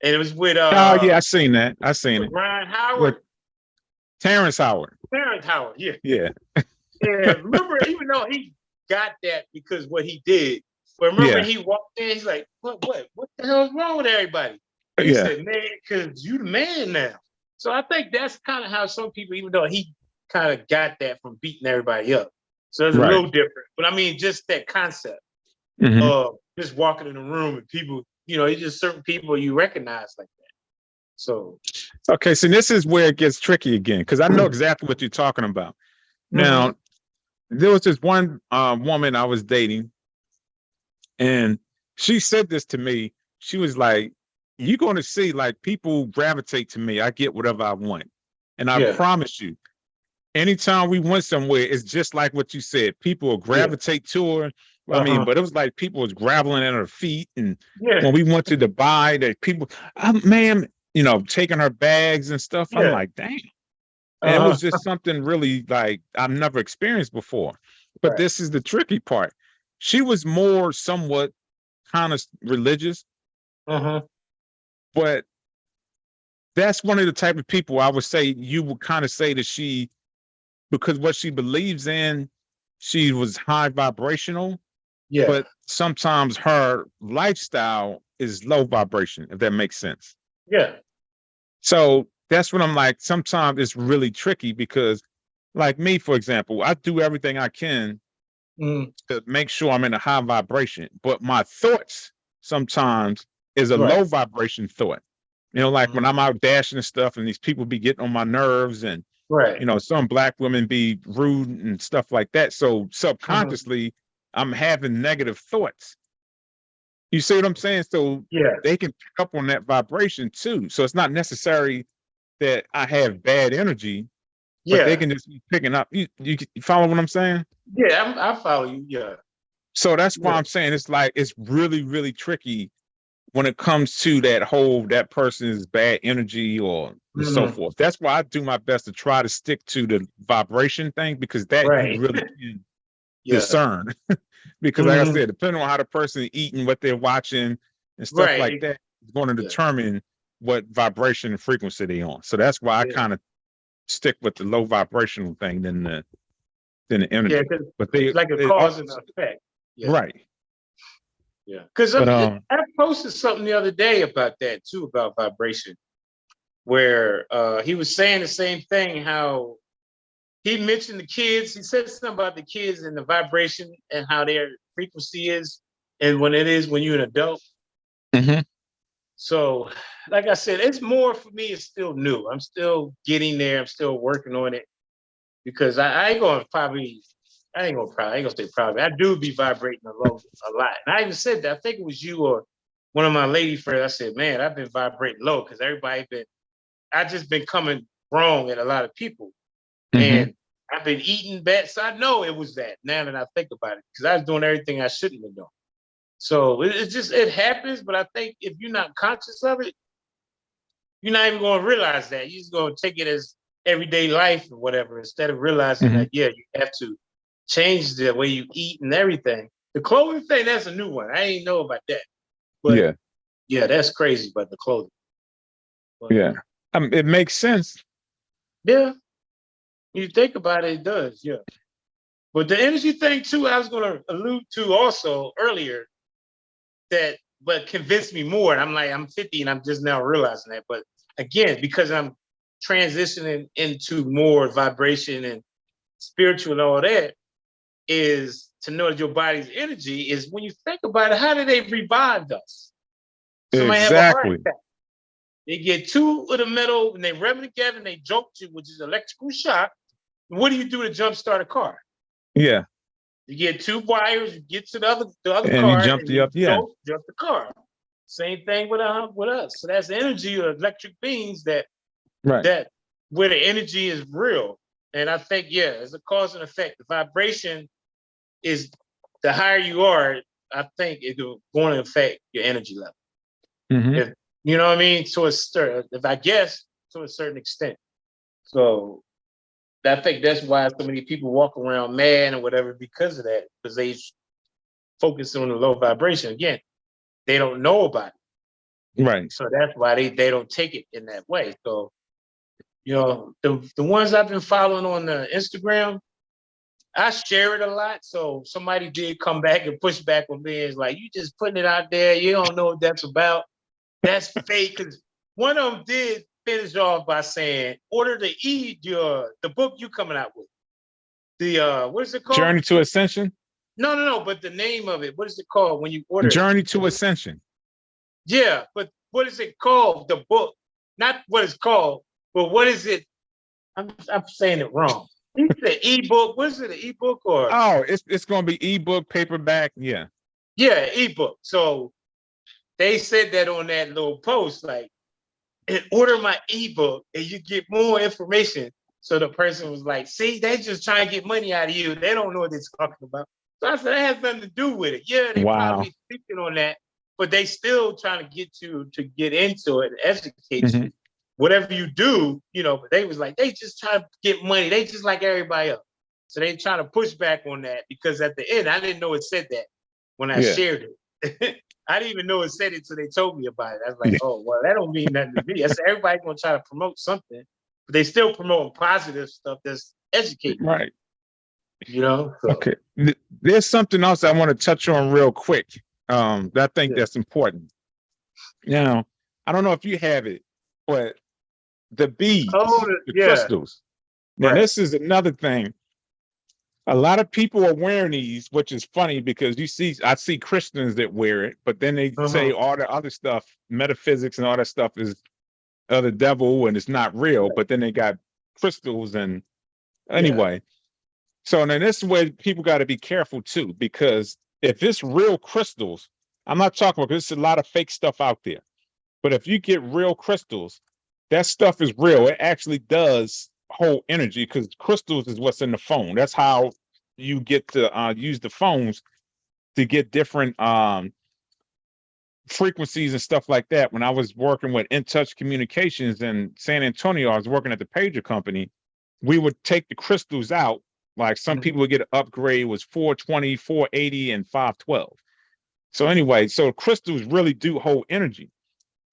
And it was with oh yeah, I seen that. I seen it. Ryan Howard. With Terrence Howard. Terrence Howard, yeah. Yeah. And remember, even though he got that because what he did, but remember he walked in, he's like, what the hell is wrong with everybody? And he said, man, because you the man now. So I think that's kind of how some people, even though he kind of got that from beating everybody up. So it's a little different. But I mean, just that concept of just walking in the room and people, it's just certain people you recognize like that. So. Okay, so this is where it gets tricky again, because I know exactly what you're talking about. Now, there was this one woman I was dating, and she said this to me. She was like, you're going to see, like, people gravitate to me. I get whatever I want. And I promise you, anytime we went somewhere, it's just like what you said. People will Yeah. gravitate to her. I mean, Uh-huh. but it was like people was graveling at her feet. And Yeah. when we went to Dubai, that people, ma'am, taking her bags and stuff. I'm Yeah. like, dang. And it Uh-huh. was just something really like I've never experienced before. But Right. this is the tricky part. She was more somewhat kind of religious, Uh-huh. but that's one of the type of people I would say you would kind of say that she, because what she believes in, she was high vibrational, Yeah. but sometimes her lifestyle is low vibration, if that makes sense. Yeah. So that's what I'm like. Sometimes it's really tricky because, like me, for example, I do everything I can Mm. to make sure I'm in a high vibration, but my thoughts sometimes is a Right. low vibration thought. Like when Mhm. I'm out dashing and stuff, and these people be getting on my nerves, and Right. some black women be rude and stuff like that. So Mhm. subconsciously, I'm having negative thoughts. You see what I'm saying? So Yeah. they can pick up on that vibration too. So it's not necessary that I have bad energy, but they Yeah. can just be picking up. You follow what I'm saying? Yeah. I follow you. Yeah. So that's why Yeah. I'm saying it's like it's really, really tricky when it comes to that person's bad energy or and so Mhm. forth. That's why I do my best to try to stick to the vibration thing, because that you Right. really can Yeah. discern. Because like I Mhm. said, depending on how the person is eating, what they're watching and stuff like Right. that, is going to Yeah. determine what vibration and frequency they on. So that's why I Yeah. kind of stick with the low vibrational thing than the Yeah. energy. 'Cause But it's like a they cause and also effect. Yeah. right. Yeah. Because But I posted something the other day about that too, about vibration, where he was saying the same thing. How he mentioned the kids. He said something about the kids and the vibration and how their frequency is, and when you're an adult. mhm, So, like I said, it's more for me. It's still new. I'm still getting there. I'm still working on it because I ain't gonna probably. I ain't gonna probably. I ain't gonna say probably. I do be vibrating a lot. And I even said that. I think it was you or one of my lady friends. I said, "Man, I've been vibrating low because everybody been. I just been coming wrong at a lot of people, mhm, and I've been eating bad. So I know it was that. Now that I think about it, because I was doing everything I shouldn't have done. So it happens. But I think if you're not conscious of it, you're not even going to realize that. You're just going to take it as everyday life or whatever, instead of realizing mhm. that, yeah, you have to change the way you eat and everything. The clothing thing, that's a new one. I ain't know about that. But Yeah, yeah, that's crazy about the clothing. But yeah. It makes sense. yeah, you think about it, it does. Yeah. But the energy thing, too, I was going to allude to also earlier that, but convinced me more. And I'm like, I'm 50 and I'm just now realizing that. But again, because I'm transitioning into more vibration and spiritual and all that, is to know that your body's energy is, when you think about it, how do they revive us? Somebody have a heart Exactly. attack. They get two of the metal and they rub it together and they jolt you, which is electrical shock. And what do you do to jumpstart a car? Yeah. You get two wires, you get to the other And you car, jumped and the you up. Yeah. jump the car. Same thing with us. So that's energy of electric beings Right. that where the energy is real. And I think, yeah, it's a cause and effect. The vibration is, the higher you are, I think it's going to affect your energy level. Hmm. If you know what I mean, to a certain, if I guess to a certain extent. So I think that's why so many people walk around mad and whatever because of that, because they focus on the low vibration. Again, they don't know about it. Right. So that's why they don't take it in that way. So, the ones I've been following on the Instagram, I share it a lot. So somebody did come back and push back on me. It's like, you just putting it out there. You don't know what that's about. That's fake. Because one of them did finish off by saying, order the book you coming out with. The what is it called? Journey to Ascension. No. But the name of it, what is it called when you order it? Journey to Ascension. Yeah, but what is it called? The book, not what it's called, but what is it? I'm saying it wrong. Is it an ebook? What is it? An ebook or Oh, it's gonna be ebook, paperback. Yeah. yeah, ebook. So they said that on that little post, like, and order my ebook and you get more information. So the person was like, see, they just trying to get money out of you. They don't know what they're talking about. So I said, that has nothing to do with it. Yeah, they Wow. probably thinking on that, but they still trying to get you to get into it and educate Mhm. you. Whatever you do, but they was like, they just try to get money. They just like everybody else. So they trying to push back on that because at the end, I didn't know it said that when I Yeah. shared it. I didn't even know it said it until they told me about it. I was like, oh, well, that don't mean nothing to me. I said, everybody's going to try to promote something, but they still promoting positive stuff that's educating, Right. So. Okay. There's something else I want to touch on real quick. That I think Yeah. that's important. Now, I don't know if you have it, but the beads, the Yeah. crystals. Now, Right. this is another thing. A lot of people are wearing these, which is funny because I see Christians that wear it, but then they say all the other stuff, metaphysics and all that stuff is of the devil and it's not real, but then they got crystals and anyway. So then this is where people got to be careful too, because if it's real crystals, I'm not talking about, because there's a lot of fake stuff out there, but if you get real crystals, that stuff is real. It actually does hold energy because crystals is what's in the phone. That's how you get to use the phones to get different frequencies and stuff like that. When I was working with In Touch Communications in San Antonio, I was working at the pager company. We would take the crystals out. Like some people would get an upgrade, was 420, 480, and 512. So anyway, so crystals really do hold energy.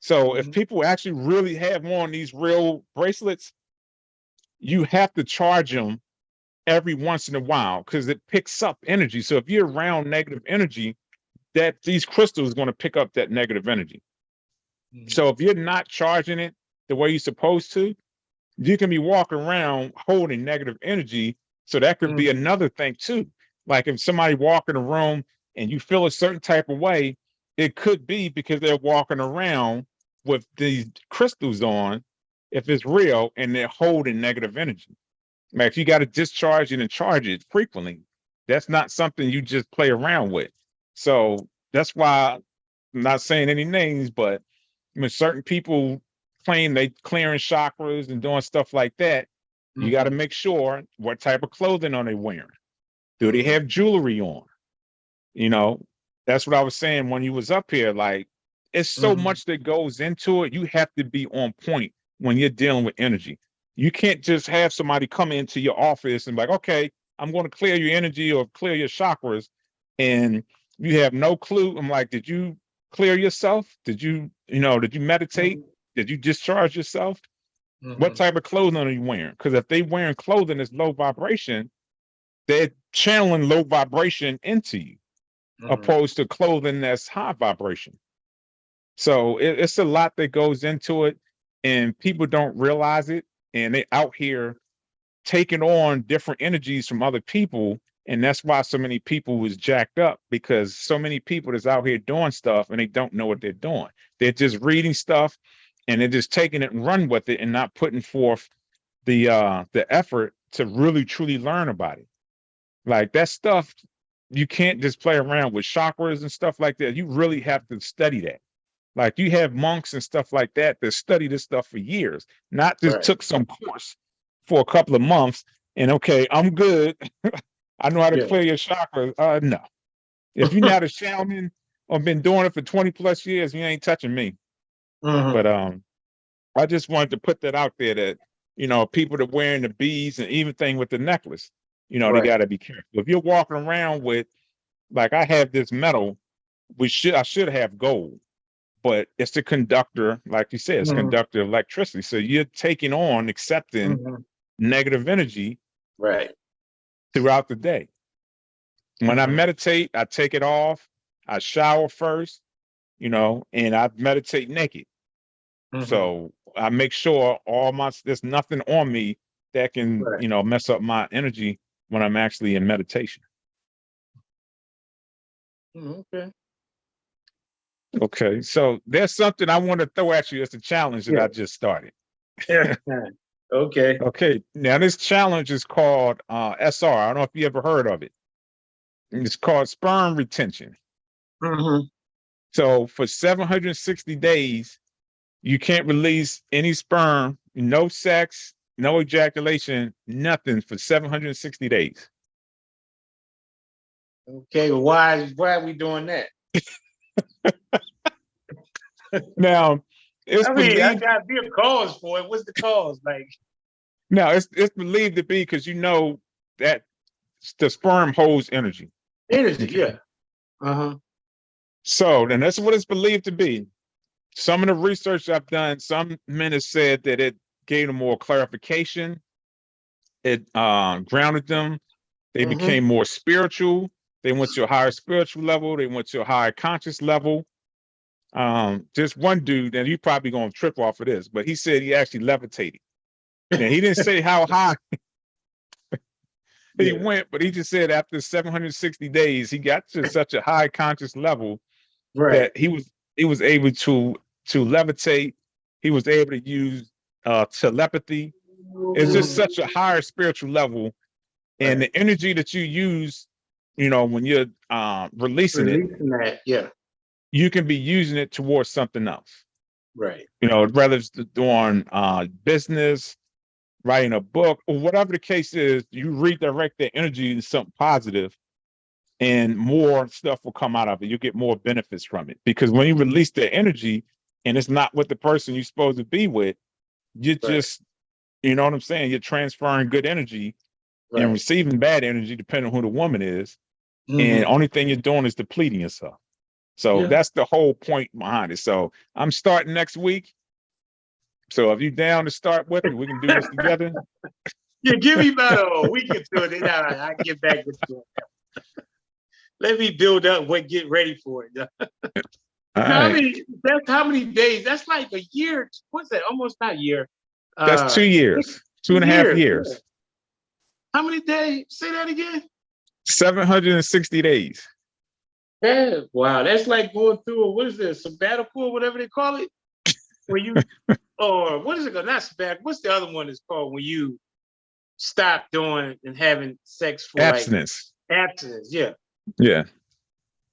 So if people actually really have on these real bracelets, you have to charge them every once in a while because it picks up energy. So if you're around negative energy, that these crystals are going to pick up that negative energy. So if you're not charging it the way you're supposed to, you can be walking around holding negative energy. So that could be another thing too. Like if somebody walk in a room and you feel a certain type of way, it could be because they're walking around with these crystals on, if it's real, and they're holding negative energy. Like if you got to discharge it and charge it frequently, that's not something you just play around with. So that's why I'm not saying any names, but when certain people claim they clearing chakras and doing stuff like that, you got to make sure what type of clothing are they wearing. Do they have jewelry on? That's what I was saying when you was up here. Like, it's so much that goes into it. You have to be on point when you're dealing with energy. You can't just have somebody come into your office and be like, okay, I'm going to clear your energy or clear your chakras, and you have no clue. I'm like, did you clear yourself? Did you meditate? Did you discharge yourself? What type of clothing are you wearing? Because if they wearing clothing that's low vibration, they're channeling low vibration into you, opposed to clothing that's high vibration. So it's a lot that goes into it, and people don't realize it, and they out here taking on different energies from other people, and that's why so many people was jacked up, because so many people is out here doing stuff and they don't know what they're doing. They're just reading stuff and they're just taking it and run with it and not putting forth the effort to really truly learn about it. Like that stuff, you can't just play around with chakras and stuff like that. You really have to study that. Like you have monks and stuff like that study this stuff for years, not just took some course for a couple of months and okay, I'm good. I know how to clear your chakras. No. If you're not a shaman or been doing it for 20 plus years, you ain't touching me. But I just wanted to put that out there that, people that wearing the beads and even thing with the necklace, they got to be careful. If you're walking around with, like I have this metal, I should have gold, but it's the conductor, like you said, it's conductor of electricity. So you're taking on, accepting negative energy throughout the day. When I meditate, I take it off, I shower first, and I meditate naked. So I make sure there's nothing on me that can, mess up my energy when I'm actually in meditation. Okay. So there's something I want to throw at you as a challenge that I just started. Okay. Now this challenge is called SR. I don't know if you ever heard of it. It's called sperm retention. So for 760 days, you can't release any sperm, no sex, no ejaculation, nothing for 760 days. Okay, well, why are we doing that? Now, it's I mean, I believed. gotta be a cause for it. What's the cause? Like, Now, it's believed to be because that the sperm holds energy. energy, Okay. yeah. Uh-huh. So then that's what it's believed to be. Some of the research I've done, some men have said that it gave them more clarification. It grounded them. They became more spiritual. They went to a higher spiritual level. They went to a higher conscious level. Just one dude, and you probably gonna trip off of this, but he said he actually levitated. Now he didn't say how high he went, but he just said after 760 days, he got to such a high conscious level that he was able to levitate. He was able to use telepathy. It's just such a higher spiritual level, and the energy that you use, when you're releasing it, you can be using it towards something else. Right. Whether it's doing business, writing a book, or whatever the case is, you redirect the energy into something positive, and more stuff will come out of it. You get more benefits from it, because when you release the energy and it's not with the person you're supposed to be with, you just, you know what I'm saying? You're transferring good energy and receiving bad energy, depending on who the woman is. And only thing you're doing is depleting yourself. So that's the whole point behind it. So I'm starting next week. So if you're down to start with me, we can do this together. Yeah, give me about a week or two, and then I get back with you. Let me build up, get ready for it. I mean, that's how many days? That's like a year. What's that? Almost not a year. That's 2 years, 2.5 years. Yeah. How many days? Say that again. 760 days. Yeah, wow, that's like going through what is this, sabbatical or whatever they call it? When you, or what is it called? Not sabbatical. What's the other one that's called when you stop doing and having sex for abstinence? Abstinence, yeah. Yeah.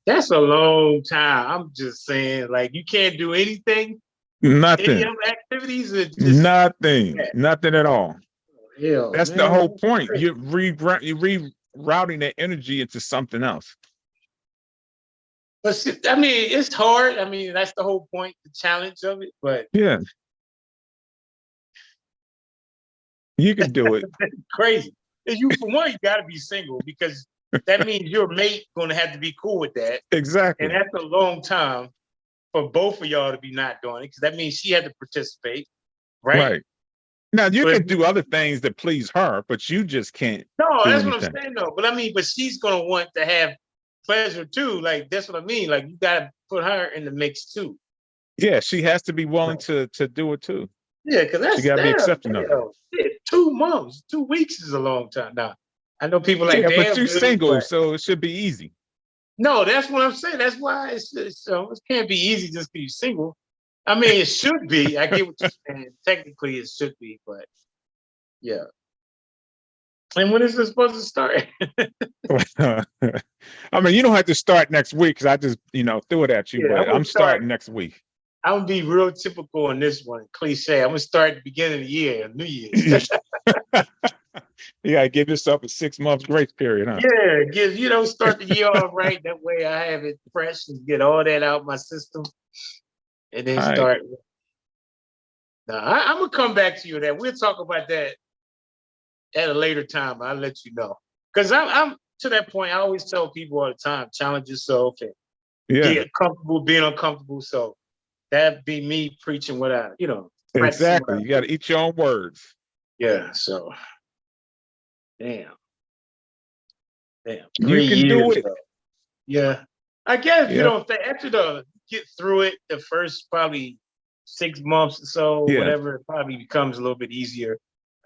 That's a long time. I'm just saying, like, you can't do anything. Nothing. Any other activities? Nothing. Nothing at all. Hell, that's the whole point. You're rerouting that energy into something else. But I mean, it's hard. I mean, that's the whole point, the challenge of it. But yeah, you can do it. Crazy. For one, you got to be single, because that means your mate going to have to be cool with that. Exactly. And that's a long time for both of y'all to be not doing it, because that means she had to participate, right? Now you can do other things that please her, but you just can't. No, that's what I'm saying, though. But I mean, but she's gonna want to have pleasure too. Like, that's what I mean. Like, you gotta put her in the mix too. Yeah, she has to be willing to do it too. Yeah, because that's, she gotta be accepting of it. 2 months, 2 weeks is a long time. Now, I know people like, but you're single, so it should be easy. No, that's what I'm saying. That's why it can't be easy just because you're single. I mean, it should be. I get what you're saying. Technically, it should be, but yeah. And when is it supposed to start? I mean, you don't have to start next week, because I just, threw it at you, but I'm starting next week. I'm gonna be real typical on this one, cliche. I'm gonna start at the beginning of the year, New Year's. You gotta give yourself a 6 months grace period, huh? Yeah, start the year off right. That way I have it fresh and get all that out of my system. And then start. Now, I'm gonna come back to you on that. We'll talk about that at a later time. I'll let you know. Because I'm to that point, I always tell people all the time, challenge yourself and get comfortable being uncomfortable. So that'd be me preaching what I, Exactly. You gotta eat your own words. Yeah, so damn. You can do it. Yeah. I guess after get through it, the first probably 6 months or so, whatever, it probably becomes a little bit easier.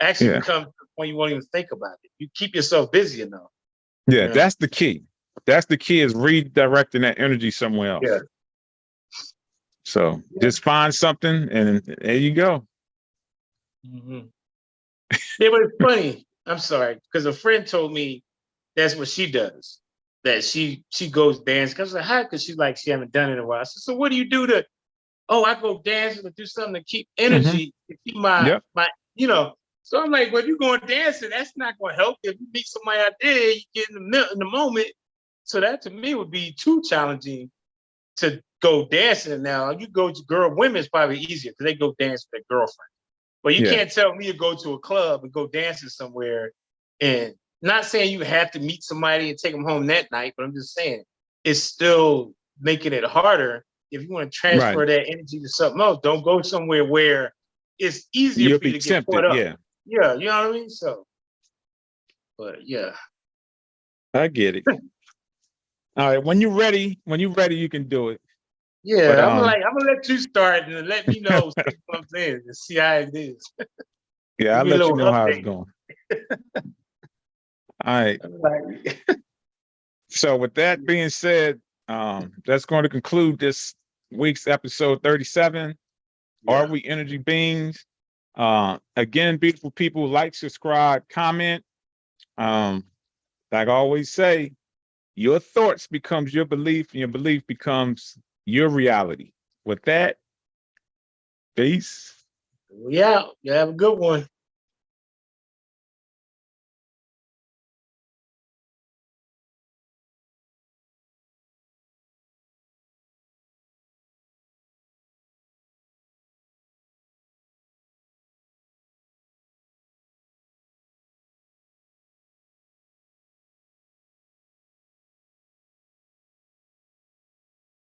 Actually becomes when you won't even think about it. You keep yourself busy enough. Yeah, that's the key. That's the key, is redirecting that energy somewhere else. Yeah. So just find something, and there you go. Mm-hmm. Yeah, but it's funny. I'm sorry, because a friend told me that's what she does. That she goes dance. Because I was like, because she haven't done it in a while. I said, so what do you do to? Oh, I go dance and do something to keep energy, to keep my. So I'm like, when you going dancing, that's not going to help. If you meet somebody out there, you get in the moment. So that to me would be too challenging to go dancing. Now you go to women's probably easier because they go dance with their girlfriend. But you Yeah. can't tell me to go to a club and go dancing somewhere. And not saying you have to meet somebody and take them home that night, but I'm just saying it's still making it harder. If you want to transfer Right. that energy to something else, don't go somewhere where it's easier You'll for you be to get tempted. caught up. Yeah, Yeah, you know what I mean? So, but yeah. I get it. All right. When you're ready, you can do it. Yeah, But I'm gonna let you start and let me know 6 months in and see how it is. yeah, Give I'll me a let you little know how it's update. going. All right. Like, So with that being said, that's going to conclude this week's episode 37. Are yeah. we energy beings? Again, beautiful people, like, subscribe, comment. Like I always say, your thoughts becomes your belief, and your belief becomes your reality. With that, peace. Yeah, you have a good one.